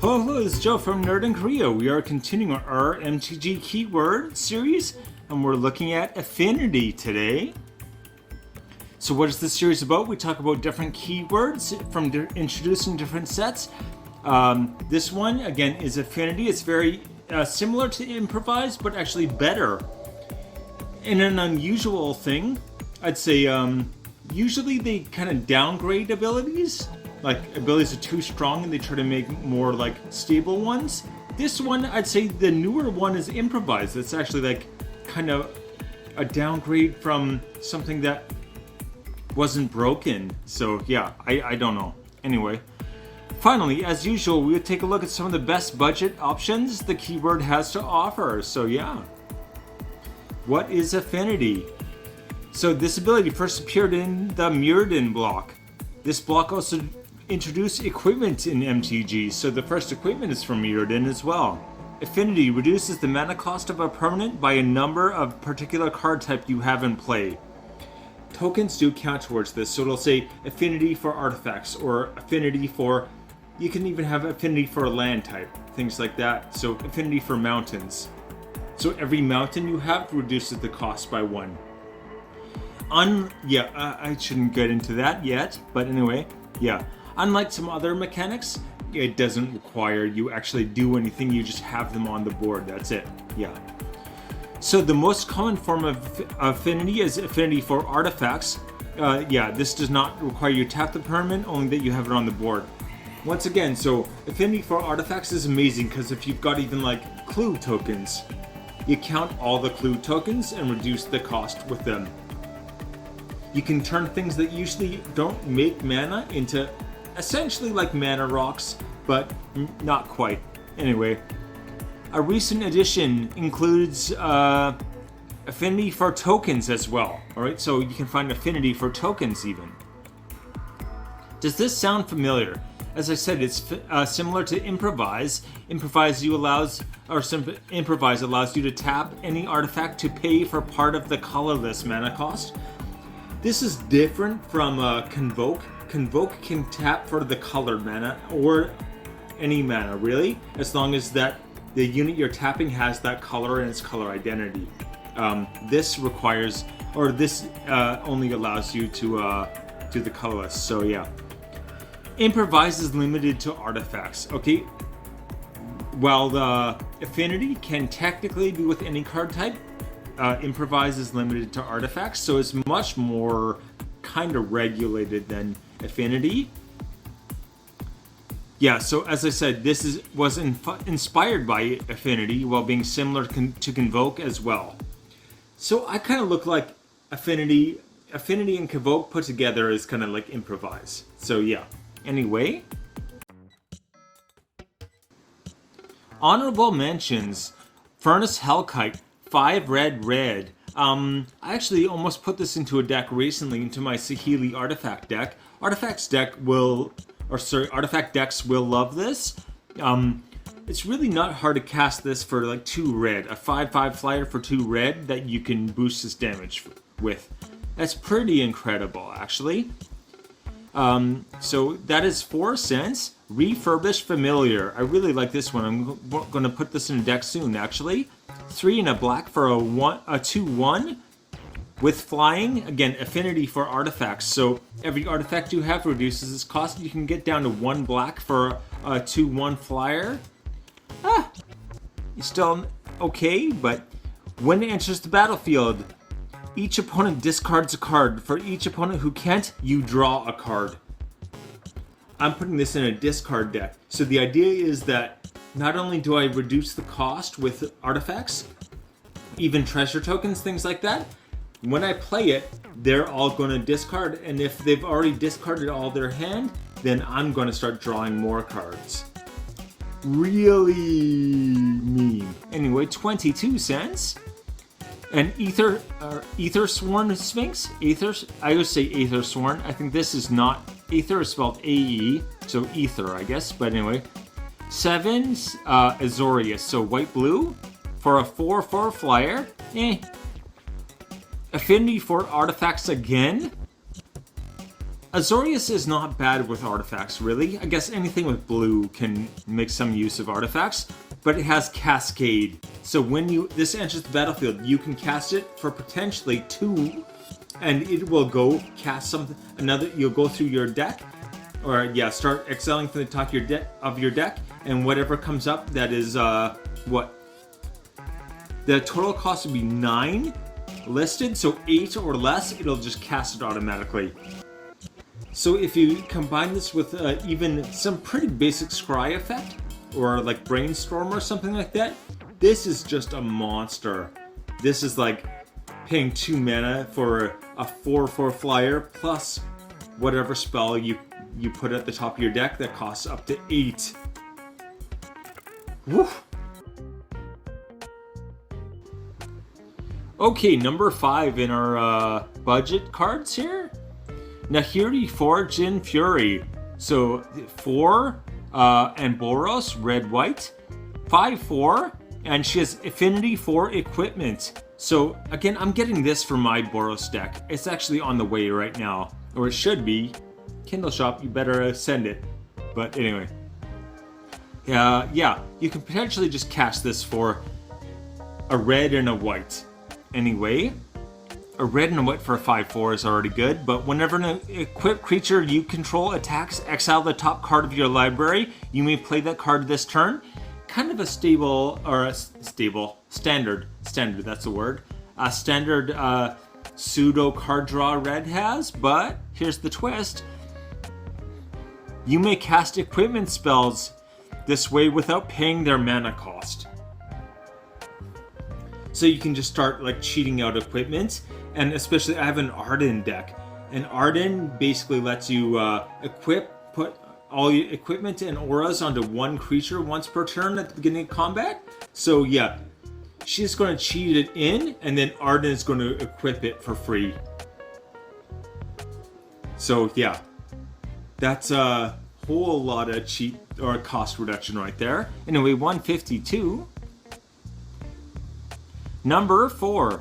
Hello, this is Joe from Nerd in Korea. We are continuing our MTG keyword series, and we're looking at Affinity today. So what is this series about? We talk about different keywords from introducing different sets. This one, again, is Affinity. It's very similar to Improvise, but actually better. In an unusual thing, I'd say usually they kind of downgrade abilities. Like, abilities are too strong and they try to make more, like, stable ones. This one, I'd say the newer one is Improvise. It's actually, like, kind of a downgrade from something that wasn't broken. So, yeah, I don't know. Anyway, finally, as usual, we would take a look at some of the best budget options the keyword has to offer. So, yeah. What is Affinity? So, this ability first appeared in the Mirrodin block. This block also introduce equipment in MTG, so the first equipment is from Mirrodin as well. Affinity reduces the mana cost of a permanent by a number of particular card type you have in play. Tokens do count towards this, so it'll say affinity for artifacts, or affinity for, you can even have affinity for a land type, things like that, so affinity for mountains. So every mountain you have reduces the cost by 1. I shouldn't get into that yet, but anyway, yeah. Unlike some other mechanics, it doesn't require you actually do anything, you just have them on the board, that's it, yeah. So the most common form of affinity is affinity for artifacts. This does not require you to tap the permanent, only that you have it on the board. Once again, so affinity for artifacts is amazing, because if you've got even like clue tokens, you count all the clue tokens and reduce the cost with them. You can turn things that usually don't make mana into essentially like mana rocks, but not quite. Anyway, a recent addition includes affinity for tokens as well. Alright, so you can find affinity for tokens even. Does this sound familiar? As I said, it's similar to Improvise. Improvise allows you to tap any artifact to pay for part of the colorless mana cost. This is different from Convoke. Convoke can tap for the colored mana, or any mana really, as long as that the unit you're tapping has that color and its color identity. This requires, or this only allows you to do the colorless, so yeah. Improvise is limited to artifacts, okay? While the affinity can technically be with any card type, Improvise is limited to artifacts, so it's much more kind of regulated than Affinity. Yeah, so as I said, this was inspired by Affinity while being similar to Convoke as well. So I kind of look like Affinity and Convoke put together is kind of like Improvise. So yeah. Anyway, honorable mentions: Furnace Hellkite, 5 red. I actually almost put this into a deck recently, into my Saheeli artifact deck. Artifact decks will love this. It's really not hard to cast this for like 2 red. A 5/5 flyer for 2 red that you can boost this damage with. That's pretty incredible, actually. So that is 4 cents. Refurbished Familiar. I really like this one. I'm going to put this in a deck soon, actually. 3 and a black for a 2/1 with flying. Again, affinity for artifacts. So every artifact you have reduces its cost. You can get down to 1 black for a 2/1 flyer. You're still okay, but when it enters the battlefield, each opponent discards a card. For each opponent who can't, you draw a card. I'm putting this in a discard deck. So the idea is that not only do I reduce the cost with artifacts, even treasure tokens, things like that, when I play it, they're all going to discard, and if they've already discarded all their hand, then I'm going to start drawing more cards. Really mean. Anyway, 22 cents. And Aethersworn Sphinx? I would say Aethersworn. I think this is not. Aether is spelled A-E, so Ether, I guess. But anyway. 7, Azorius, so white-blue. For a 4/4 flyer. Affinity for artifacts again. Azorius is not bad with artifacts, really. I guess anything with blue can make some use of artifacts, but it has Cascade. So when this enters the battlefield, you can cast it for potentially 2, and it will go cast something, you'll go through your deck, or yeah, start exiling from the top of your deck, and whatever comes up, that is, what? The total cost would be 9 listed, so 8 or less, it'll just cast it automatically. So if you combine this with even some pretty basic scry effect, or like brainstorm or something like that, this is just a monster. This is like paying 2 mana for a 4/4 flyer plus whatever spell you put at the top of your deck that costs up to 8. Woo! Okay, number 5 in our budget cards here. Nahiri 4 Jin Fury. So 4 and Boros, red-white. 5/4, and she has Affinity 4 equipment. So again, I'm getting this for my Boros deck. It's actually on the way right now, or it should be. Kindle Shop, you better send it. But anyway. Yeah, you can potentially just cast this for a red and a white. Anyway, a red and a white for a 5/4 is already good, but whenever an equipped creature you control attacks, exile the top card of your library. You may play that card this turn. Kind of a standard, that's the word. A standard pseudo card draw red has, but here's the twist. You may cast equipment spells this way without paying their mana cost. So you can just start like cheating out equipment, and especially I have an Arden deck, and Arden basically lets you put all your equipment and auras onto one creature once per turn at the beginning of combat. So yeah, she's going to cheat it in, and then Arden is going to equip it for free. So yeah, that's a whole lot of cheat or cost reduction right there. Anyway, 152. Number 4,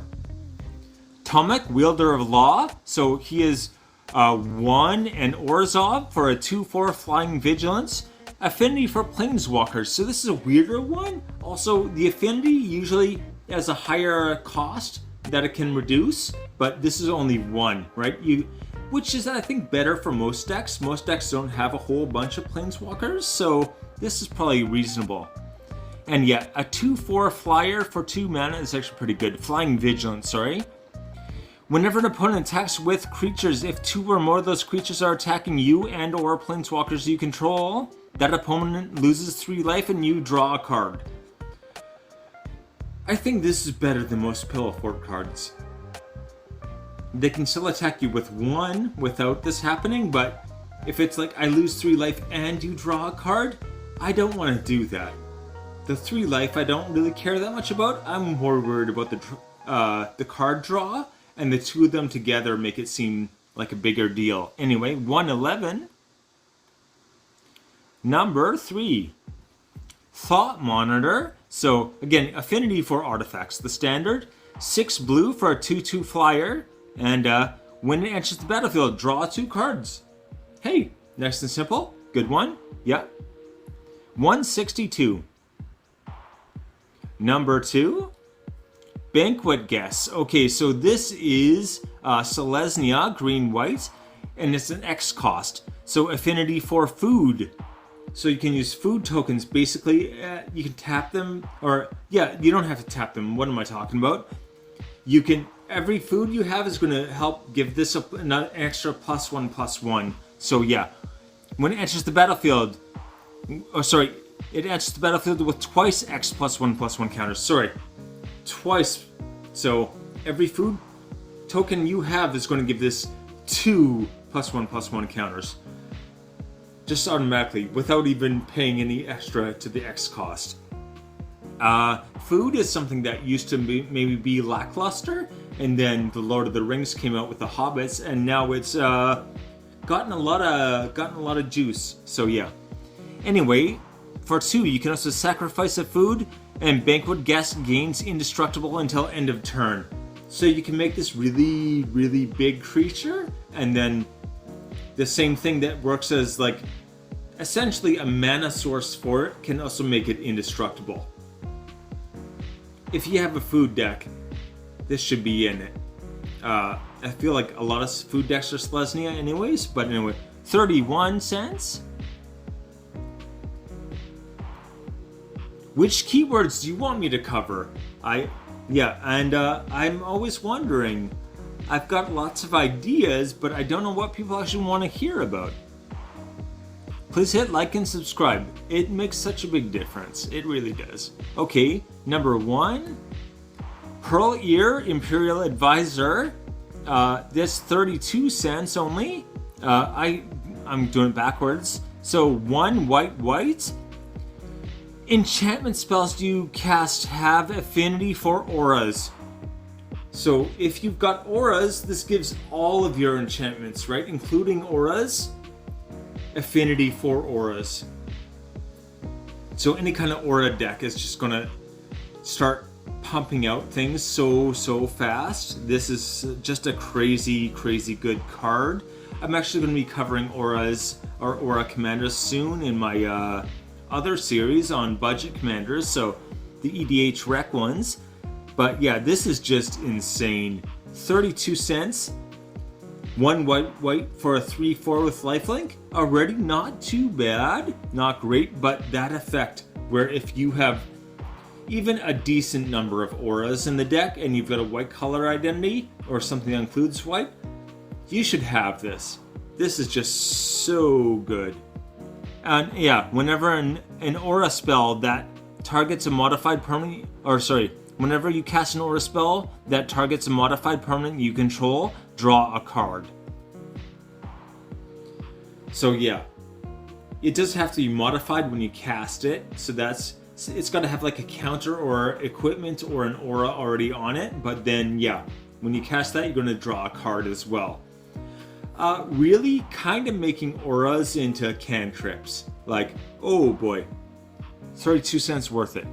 Tomek, Wielder of Law. So he is 1 and Orzhov for a 2/4 Flying Vigilance. Affinity for Planeswalkers. So this is a weirder one. Also, the Affinity usually has a higher cost that it can reduce, but this is only 1, right? Which is, I think, better for most decks. Most decks don't have a whole bunch of Planeswalkers, so this is probably reasonable. And yeah, a 2/4 flyer for 2 mana is actually pretty good. Flying Vigilance, sorry. Whenever an opponent attacks with creatures, if 2 or more of those creatures are attacking you and or planeswalkers you control, that opponent loses 3 life and you draw a card. I think this is better than most Pillow Fort cards. They can still attack you with 1 without this happening, but if it's like I lose 3 life and you draw a card, I don't want to do that. The 3 life I don't really care that much about. I'm more worried about the card draw, and the 2 of them together make it seem like a bigger deal. Anyway, 111. Number 3, Thought Monitor. So again, Affinity for artifacts, the standard. 6 blue for a 2/2 flyer, and when it enters the battlefield, draw 2 cards. Hey, nice and simple. Good one. Yeah. 162. Number 2, Banquet Guests. Okay, so this is Selesnya, green-white, and it's an X cost. So Affinity for food. So you can use food tokens. Basically, you can tap them, or yeah, you don't have to tap them. What am I talking about? You can, every food you have is going to help give this an extra +1/+1. So yeah, when it enters the battlefield, it enters the battlefield with twice X +1/+1 counters. Sorry, twice. So every food token you have is going to give this 2 +1/+1 counters. Just automatically, without even paying any extra to the X cost. Food is something that used to maybe be lackluster, and then the Lord of the Rings came out with the Hobbits, and now it's gotten a lot of juice. So yeah. Anyway, for 2, you can also sacrifice a food, and Banquet Guest gains indestructible until end of turn. So you can make this really, really big creature, and then the same thing that works as like essentially a mana source for it can also make it indestructible. If you have a food deck, this should be in it. I feel like a lot of food decks are Selesnya anyways, but anyway, 31 cents? Which keywords do you want me to cover? I'm always wondering. I've got lots of ideas, but I don't know what people actually want to hear about. Please hit like and subscribe. It makes such a big difference. It really does. Okay, number 1. Pearl Ear Imperial Advisor. This 32 cents only. I'm doing it backwards. So 1 white. Enchantment spells you cast have affinity for auras. So if you've got auras, this gives all of your enchantments, right? Including auras, affinity for auras. So any kind of aura deck is just gonna start pumping out things so fast. This is just a crazy good card. I'm actually going to be covering auras or aura commanders soon in my other series on budget commanders, so the EDH rec ones. But yeah, this is just insane. 32 cents, 1 white for a 3/4 with lifelink. Already not too bad, not great, but that effect where if you have even a decent number of auras in the deck and you've got a white color identity or something that includes white, you should have this. This is just so good. And yeah, whenever an aura spell that targets a modified permanent, whenever you cast an aura spell that targets a modified permanent you control, draw a card. So yeah, it does have to be modified when you cast it, so it's got to have like a counter or equipment or an aura already on it, but then yeah, when you cast that you're going to draw a card as well. Really kind of making auras into cantrips. Like, oh boy, 32 cents worth it.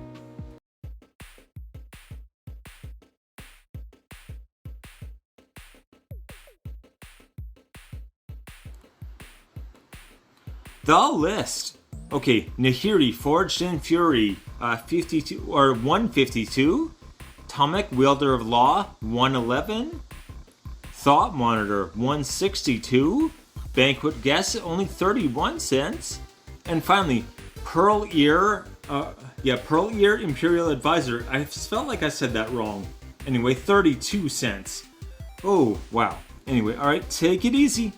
The list. Okay, Nahiri, Forged in Fury, 52 or 152. Tomek, Wielder of Law, 111. Thought Monitor, 162. Banquet Guest, only 31 cents. And finally, Pearl Ear Imperial Advisor. I felt like I said that wrong. Anyway, 32 cents. Oh, wow. Anyway, alright, take it easy.